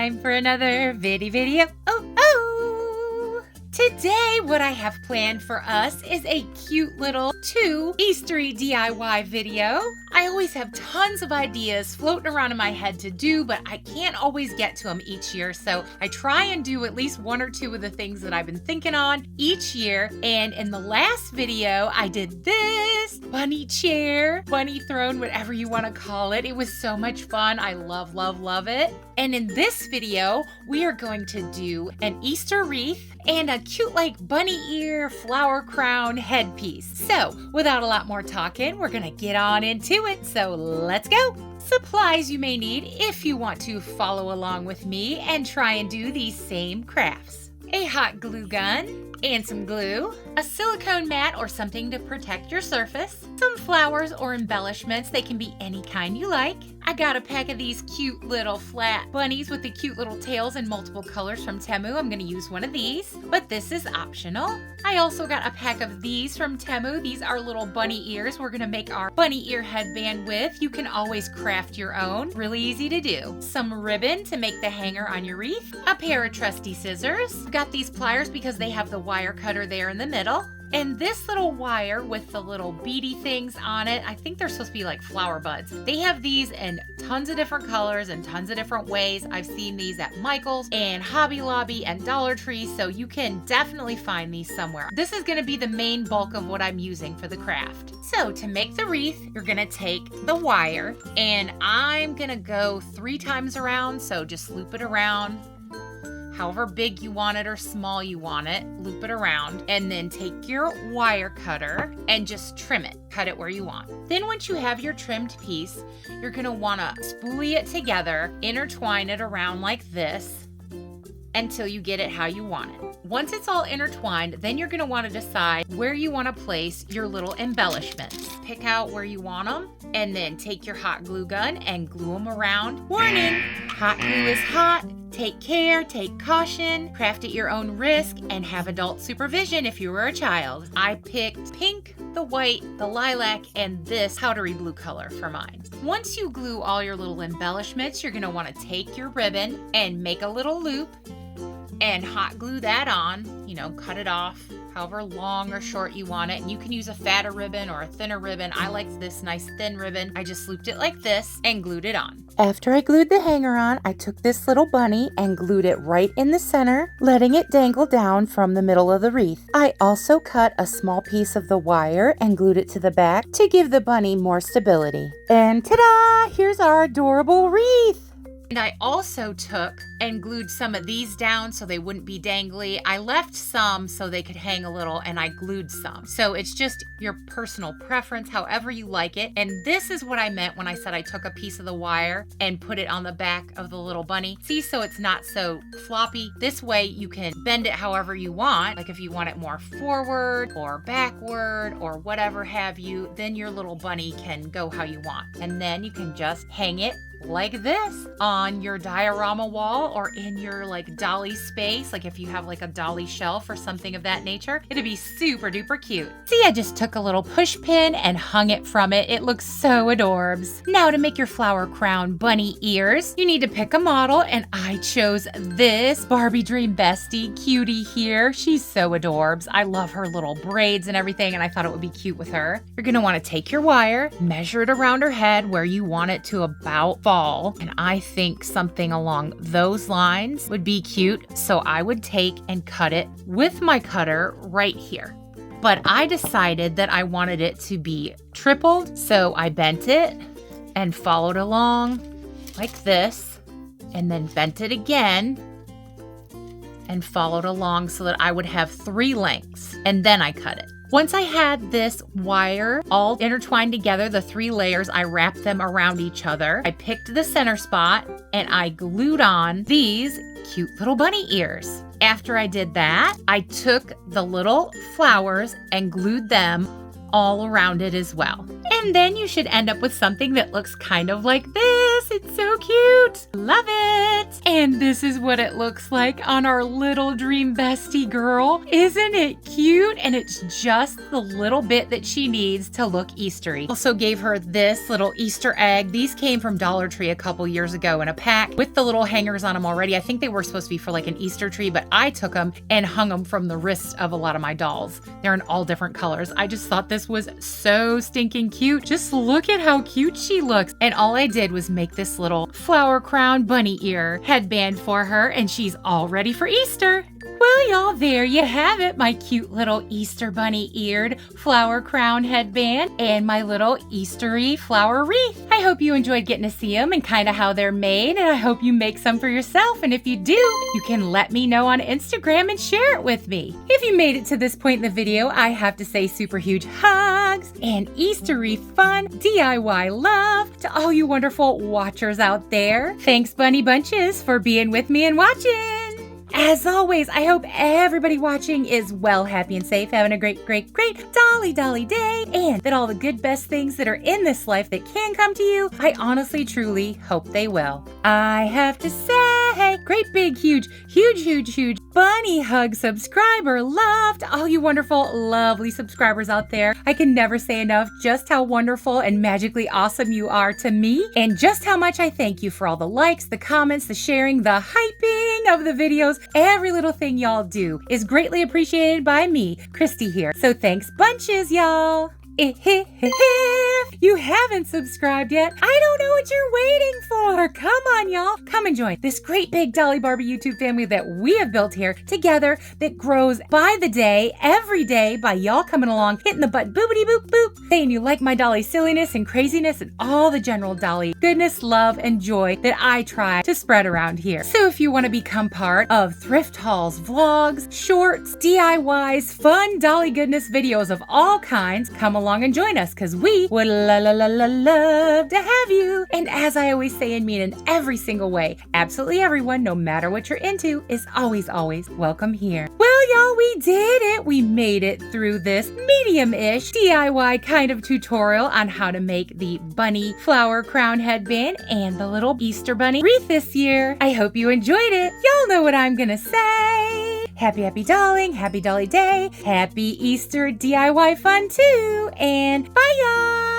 time for another video. Today, what I have planned for us is a cute little Eastery DIY video. I always have tons of ideas floating around in my head to do, but I can't always get to them each year. So I try and do at least one or two of the things that I've been thinking on each year. And in the last video, I did this bunny chair, bunny throne, whatever you want to call it. It was so much fun. I love it. And in this video, we are going to do an Easter wreath and a cute bunny ear flower crown headpiece. So without a lot more talking, we're gonna get on into it. So let's go. Supplies you may need if you want to follow along with me and try and do these same crafts. A hot glue gun and some glue, a silicone mat or something to protect your surface, some flowers or embellishments. They can be any kind you like. I got a pack of these cute little flat bunnies with the cute little tails in multiple colors from Temu. I'm going to use one of these, but this is optional. I also got a pack of these from Temu. These are little bunny ears we're going to make our bunny ear headband with. You can always craft your own. Really easy to do. Some ribbon to make the hanger on your wreath. A pair of trusty scissors. I've got these pliers because they have the wire cutter there in the middle. And this little wire with the little beady things on it, I think they're supposed to be like flower buds. They have these in tons of different colors and tons of different ways. I've seen these at Michael's and Hobby Lobby and Dollar Tree, so you can definitely find these somewhere. This is going to be the main bulk of what I'm using for the craft. So to make the wreath, you're going to take the wire, and I'm going to go 3 times around, so just loop it around. However big you want it or small you want it, loop it around, and then take your wire cutter and just trim it. Cut it where you want. Then once you have your trimmed piece, you're gonna wanna spoolie it together, intertwine it around like this until you get it how you want it. Once it's all intertwined, then you're gonna wanna decide where you wanna place your little embellishments. Pick out where you want them, and then take your hot glue gun and glue them around. Warning, hot glue is hot. Take care, take caution, craft at your own risk, and have adult supervision if you were a child. I picked pink, the white, the lilac, and this powdery blue color for mine. Once you glue all your little embellishments, you're gonna wanna take your ribbon and make a little loop and hot glue that on, cut it off however long or short you want it. And you can use a fatter ribbon or a thinner ribbon. I like this nice thin ribbon. I just looped it like this and glued it on. After I glued the hanger on, I took this little bunny and glued it right in the center, letting it dangle down from the middle of the wreath. I also cut a small piece of the wire and glued it to the back to give the bunny more stability. And ta-da! Here's our adorable wreath! And I also took and glued some of these down so they wouldn't be dangly. I left some so they could hang a little, and I glued some. So it's just your personal preference, however you like it. And this is what I meant when I said I took a piece of the wire and put it on the back of the little bunny. See, so it's not so floppy. This way you can bend it however you want. Like if you want it more forward or backward or whatever have you, then your little bunny can go how you want. And then you can just hang it like this on your diorama wall or in your dolly space. Like if you have a dolly shelf or something of that nature, it'd be super duper cute. See, I just took a little push pin and hung it from it. It looks so adorbs. Now to make your flower crown bunny ears, you need to pick a model, and I chose this Barbie Dream Bestie cutie here. She's so adorbs. I love her little braids and everything, and I thought it would be cute with her. You're gonna wanna take your wire, measure it around her head where you want it to about fall. And I think something along those lines would be cute. So I would take and cut it with my cutter right here. But I decided that I wanted it to be tripled. So I bent it and followed along like this, and then bent it again and followed along so that I would have 3 lengths. And then I cut it. Once I had this wire all intertwined together, the 3 layers, I wrapped them around each other. I picked the center spot and I glued on these cute little bunny ears. After I did that, I took the little flowers and glued them all around it as well. And then you should end up with something that looks kind of like this. It's so cute. Love it. And this is what it looks like on our little dream bestie girl. Isn't it cute? And it's just the little bit that she needs to look Eastery. Also gave her this little Easter egg. These came from Dollar Tree a couple years ago in a pack with the little hangers on them already. I think they were supposed to be for like an Easter tree, but I took them and hung them from the wrist of a lot of my dolls. They're in all different colors. I just thought this was so stinking cute. Just look at how cute she looks. And all I did was make this little flower crown bunny ear headband for her, and she's all ready for Easter. Well, y'all, there you have it, my cute little Easter bunny eared flower crown headband and my little Eastery flower wreath. I hope you enjoyed getting to see them and kind of how they're made, and I hope you make some for yourself. And if you do, you can let me know on Instagram and share it with me. If you made it to this point in the video, I have to say super huge hugs and Eastery fun DIY love to all you wonderful watchers out there. Thanks, Bunny Bunches, for being with me and watching. As always, I hope everybody watching is well, happy, and safe, having a great dolly day, and that all the good best things that are in this life that can come to you, I honestly, truly hope they will. I have to say, great big, huge bunny hug subscriber love to all you wonderful, lovely subscribers out there. I can never say enough just how wonderful and magically awesome you are to me, and just how much I thank you for all the likes, the comments, the sharing, the hyping of the videos. Every little thing y'all do is greatly appreciated by me, Christy here. So thanks bunches, y'all. If you haven't subscribed yet, I don't know what you're waiting for. Come on, y'all. Come and join this great big Dolly Barbie YouTube family that we have built here together that grows by the day, every day, by y'all coming along, hitting the button, boopity boop boop, saying you like my Dolly silliness and craziness and all the general Dolly goodness, love, and joy that I try to spread around here. So if you want to become part of thrift hauls, vlogs, shorts, DIYs, fun Dolly goodness videos of all kinds, come along and join us, because we would love to have you. And as I always say and mean in every single way, absolutely everyone, no matter what you're into, is always welcome here. Well, y'all, we did it. We made it through this medium-ish DIY kind of tutorial on how to make the bunny flower crown headband and the little Easter bunny wreath this year. I hope you enjoyed it. Y'all know what I'm gonna say. Happy dolling, happy Dolly day, happy Easter DIY fun too, and bye y'all!